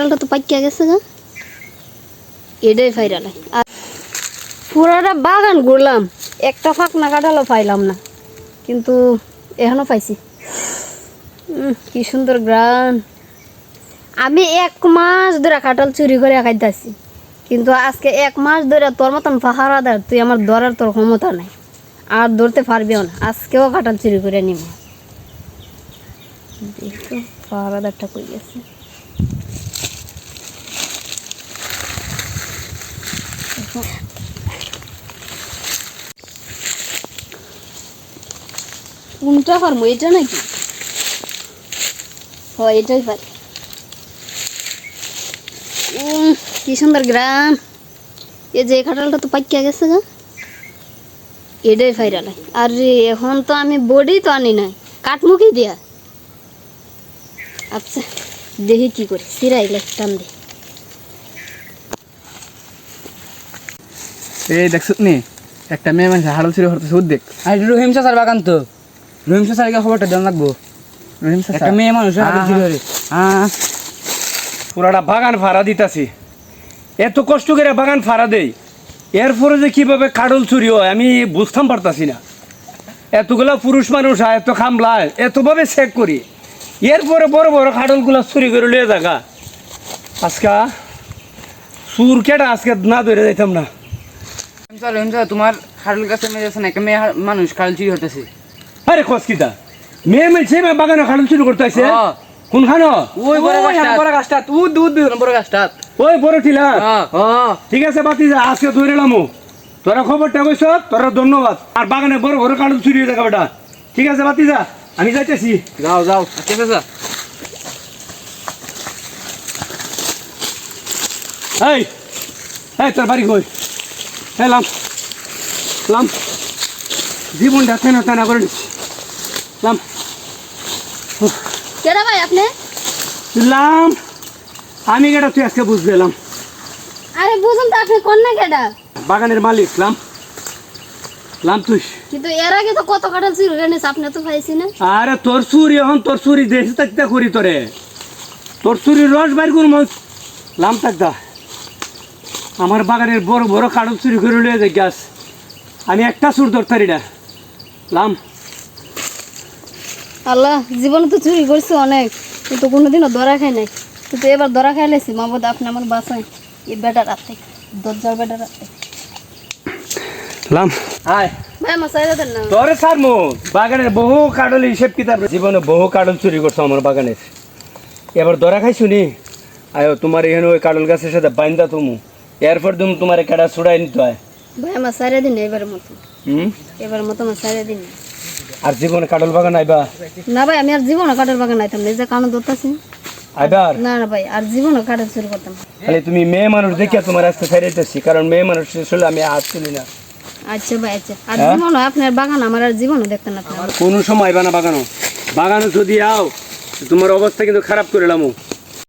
কাঁঠালটা তো পাকিয়া গেছে গা, এটাই ফাইরাল। আর পুরাটা বাগান ঘুরলাম, একটা ফাঁকনা কাঁঠালও পাইলাম না, কিন্তু এখনো পাইছি। কি সুন্দর গ্রান। আমি 1 মাস ধরে কাঁঠাল চুরি করে খাইতেছি, কিন্তু আজকে 1 মাস ধরে তোর মতন পাহারাদার তুই আমার ধরার তোর ক্ষমতা নাই, আর ধরতে পারবিও না। আজকেও কাঁঠাল চুরি করে নিব। দেখো পাহারাদারটা কই গেছে। কোনটা পারবো, এটা নাকি? হয় এটাই পারি। কি সুন্দর গ্রাম। এই যে কাঁঠালটা তো পাকিয়া গেছে গা, এটাই ফাইরাল। আর এখন তো আমি বডি তো আনি নাই, কাটমুখি দিয়া। আচ্ছা দেখি কি করি, সিরাই টান দি। এই দেখছ নি একটা মেয়ে মানুষ হাড়ল চুরি করতেছে, দেখ। আর রহিম চাচার বাগান তো, রহিম চাচার খবরটা দেন লাগবো। রহিম একটা মেয়ে মানুষ হাড়ল চুরি করে। পুরাটা বাগান ভাড়া দিতাছি, এত কষ্ট করে বাগান ভাড়া দেই, এরপরে যে কিভাবে কাঁঠাল চুরি হয় আমি বুঝতাম পারতাছি না। এতগুলা পুরুষ মানুষ হয়, এত খামলায়, এতভাবে চেক করি, এরপরে বড় বড় কাঁঠালগুলা চুরি করে লিয়ে জায়গা। আজকা চুর কেটা আজকে না ধরে যাইতাম না। রহিম চাচা তোমার হাড়ল গাছে মেয়ে আছে না, একটা মেয়ে মানুষ হাড়ল চুরি হতেছে। আরে কসকিতা মেয়ে মেয়ে বাগানে কাঁঠাল চুরি করতে আসে? কোনখানে? ওই বড় গাছটা, উদ বড় গাছটা, ওই বড় টিলা। ঠিক আছে বাতি যা, আজকে ধরে এলামো। তোরা খবরটা কইছ, তোরা ধন্যবাদ। আর বাগানে বড় বড় কাঁঠাল চুরি হয়ে যাবে বেটা। ঠিক আছে বাতি যা, আমি যাইতেছি। যাও যাও। ঠিক আছে এই এই তোর বাড়ি কই? লাম লাম জীবনটা তেনা তেনা করে নিচ্ছি। লাম কেডা ভাই আপনি? লাম আমি কেটা তুই আজকে বুঝতে এলাম। আরে বুঝুন তো আপনি কোন না কেডা? বাগানের মালিক লাম। লাম তুই কিন্তু এর আগে তো কত কাঁঠাল চুরি করে নিয়েছে, আপনি তো পাইছি না। আরে তোর চুরি এখন তোর চুরি দেশে থাকতে করি তোরে, তোর চুরির রস বাইর করুন। লাম থাকতা আমার বাগানের বড় বড় কাঁঠাল চুরি করে লিয়ে যাই গাছ, আমি একটা চুর ধরতারি না। লাম আল্লাহ, জীবনে তো চুরি করছি অনেক, কিন্তু কোনোদিনও ধরা খাই নাই। কিন্তু এবার ধরা খাই লেছি। মামুদ আপনি আমার বাসায় এই বেটার রাতে, দরজার বেটার রাতে। লাম আয় ভাই আমার চাইলে দেন না। তোরে সারমো বাগানের বহু কাঁঠাল হিসেব কিতাব, জীবনে বহু কাঁঠাল চুরি করছো আমার বাগানের, এবার ধরা খাইছো নি। আয়ো তোমার এখানে ওই কাঁঠাল গাছের সাথে বাইন্দা তুমি, এরপর তুমি তোমার কেডা ছুড়াই নিতে হয়। ভাই আমার সাইরে দিন এবারের মতো, হুম এবার মতো আমার সাইরে দিন। আর জীবনে কাঁঠাল বাগান আইবা? না ভাই, আমি আর জীবনে কাঠের বাগান আইতাম না, এই যে কানো ধরতেছি। আইবার না না ভাই, আর জীবনে কাঠের চুরি করতাম না। খালি তুমি মেয়ে মানুষ দেখিয়া তোমার আজকে ফেরাইতেছি, কারণ মেয়ে মানুষ আসলে আমি হাত তুলি না। আচ্ছা ভাই আচ্ছা, আর জীবন আপনার বাগান আমার আর জীবনও দেখতেন না। কোনো সময় আইবা না বাগানো, বাগানো যদি আও তোমার অবস্থা কিন্তু খারাপ করে এলাম।